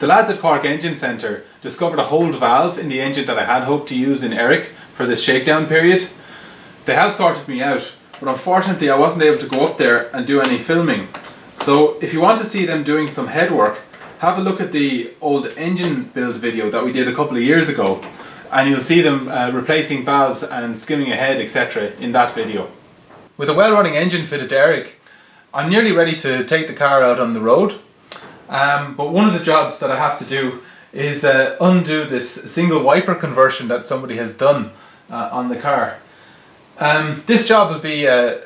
The lads at Cork Engine Centre discovered a hold valve in the engine that I had hoped to use in Erik for this shakedown period. They have sorted me out, but unfortunately I wasn't able to go up there and do any filming. So if you want to see them doing some head work, have a look at the old engine build video that we did a couple of years ago, and you'll see them replacing valves and skimming ahead, etc. in that video. With a well-running engine fitted to Erik, I'm nearly ready to take the car out on the road. But one of the jobs that I have to do is undo this single wiper conversion that somebody has done on the car. This job will be a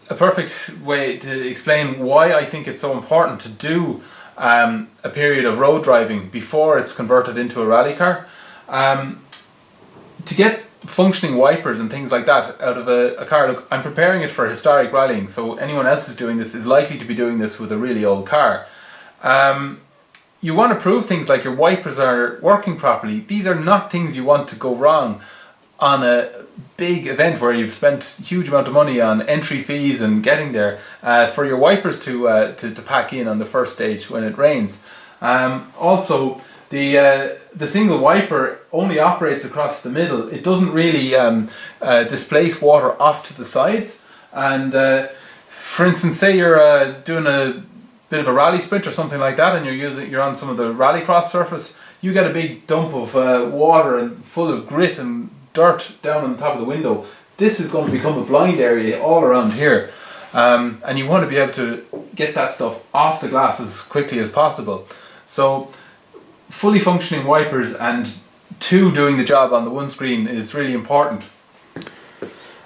perfect way to explain why I think it's so important to do a period of road driving before it's converted into a rally car. To get functioning wipers and things like that out of a car, look, I'm preparing it for historic rallying, so anyone else who's doing this is likely to be doing this with a really old car. You want to prove things like your wipers are working properly. These are not things you want to go wrong on a big event where you've spent a huge amount of money on entry fees and getting there, for your wipers to pack in on the first stage when it rains. Also, the single wiper only operates across the middle. It doesn't really displace water off to the sides. And for instance, say you're doing a bit of a rally sprint or something like that, and you're on some of the rallycross surface, you get a big dump of water and full of grit and dirt down on the top of the window. This is going to become a blind area all around here, and you want to be able to get that stuff off the glass as quickly as possible. So fully functioning wipers and doing the job on the one screen is really important.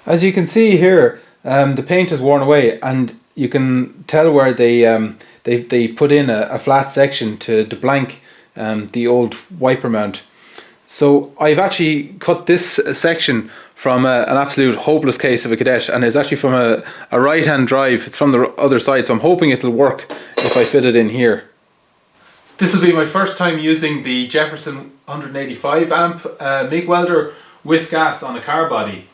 As you can see here, the paint is worn away, and you can tell where they put in a flat section to blank the old wiper mount. So I've actually cut this section from an absolute hopeless case of a Kadett, and it's actually from a right hand drive. It's from the other side, so I'm hoping it'll work if I fit it in here. This will be my first time using the Jefferson 185 amp Mig Welder with gas on a car body.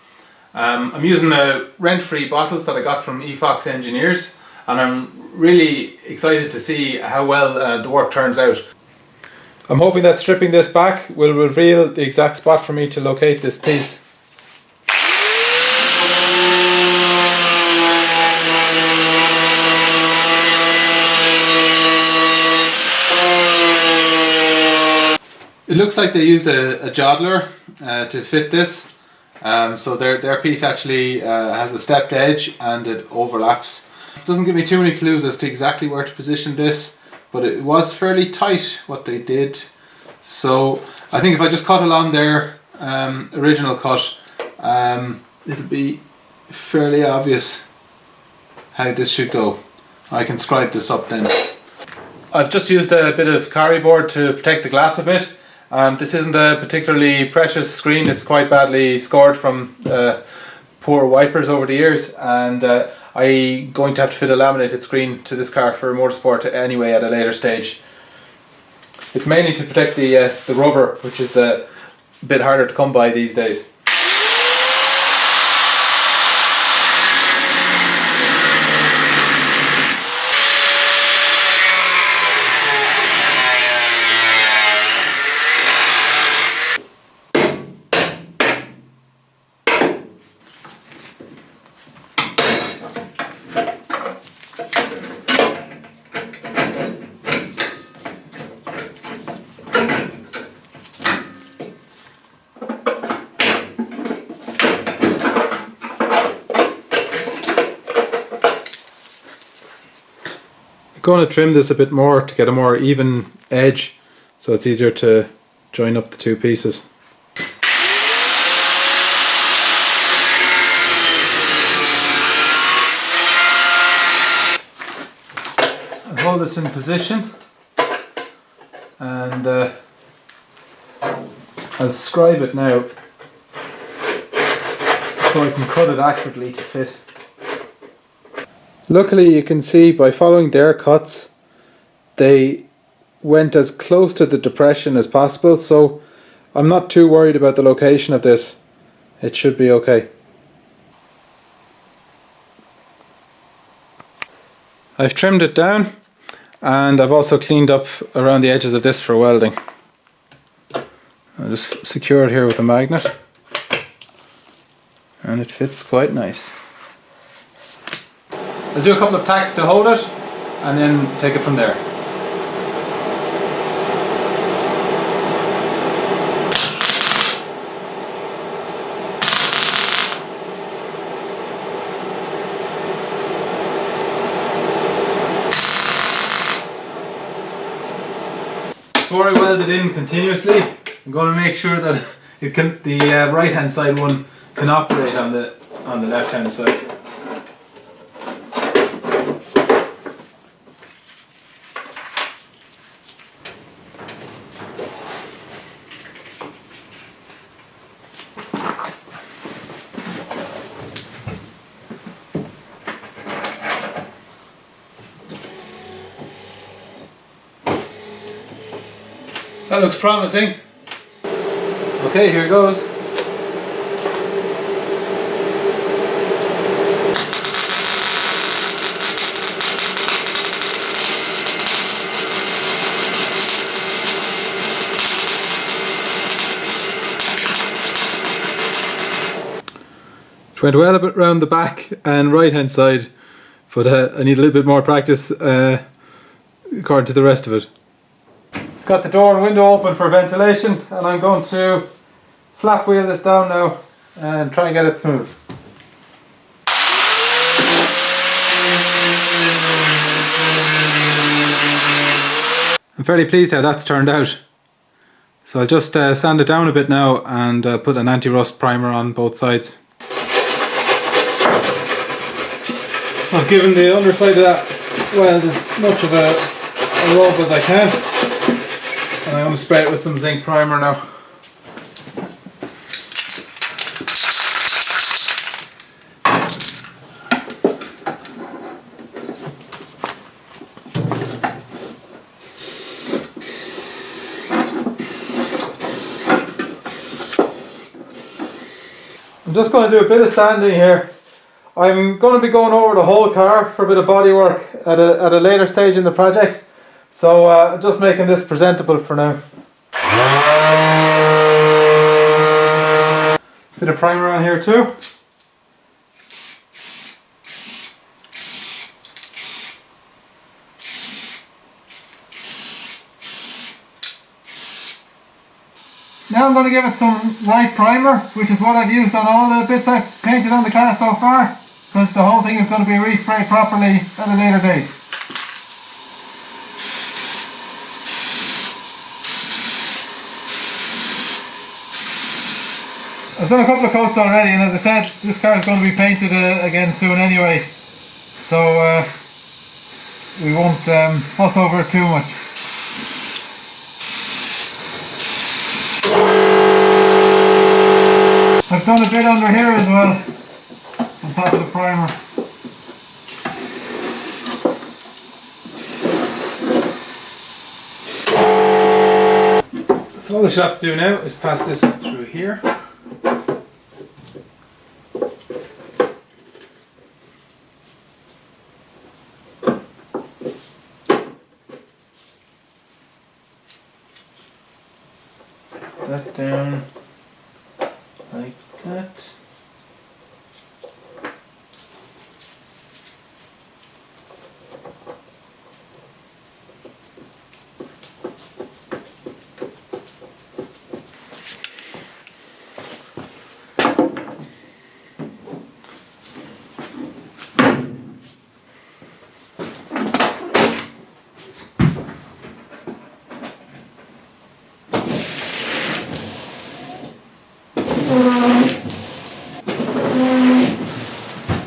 I'm using rent-free bottles that I got from E Fox Engineers, and I'm really excited to see how well the work turns out. I'm hoping that stripping this back will reveal the exact spot for me to locate this piece. It looks like they use a joddler to fit this. So their piece actually has a stepped edge and it overlaps. It doesn't give me too many clues as to exactly where to position this, but it was fairly tight what they did. So I think if I just cut along their original cut, it'll be fairly obvious how this should go. I can scribe this up then. I've just used a bit of carry board to protect the glass a bit. This isn't a particularly precious screen. It's quite badly scored from poor wipers over the years, and I'm going to have to fit a laminated screen to this car for Motorsport anyway at a later stage. It's mainly to protect the rubber, which is a bit harder to come by these days. Going to trim this a bit more to get a more even edge, so it's easier to join up the two pieces. I'll hold this in position and I'll scribe it now so I can cut it accurately to fit. Luckily, you can see by following their cuts, they went as close to the depression as possible, so I'm not too worried about the location of this. It should be okay. I've trimmed it down, And I've also cleaned up around the edges of this for welding. I'll just secure it here with a magnet, and it fits quite nice. I'll do a couple of tacks to hold it and then take it from there. Before I weld it in continuously, I'm going to make sure that the right hand side one can operate on the left hand side. That looks promising. Okay, here goes. It went well a bit round the back and right hand side, but I need a little bit more practice according to the rest of it. Got the door and window open for ventilation, and I'm going to flap wheel this down now and try and get it smooth. I'm fairly pleased how that's turned out. So I'll just sand it down a bit now and put an anti-rust primer on both sides. I've given the underside of that weld as much of a rub as I can. And I'm going to spray it with some zinc primer now. I'm just going to do a bit of sanding here. I'm going to be going over the whole car for a bit of body work at a later stage in the project. So just making this presentable for now. Bit of primer on here too. Now I'm going to give it some white primer, which is what I've used on all the bits I've painted on the car so far, because the whole thing is going to be resprayed properly at a later date. I've done a couple of coats already, and as I said, this car is going to be painted again soon anyway, so we won't fuss over it too much. I've done a bit under here as well, on top of the primer. So all I should have to do now is pass this up through here. That down like that.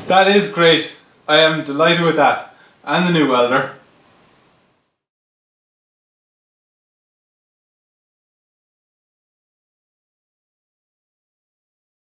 That is great. I am delighted with that, and the new welder.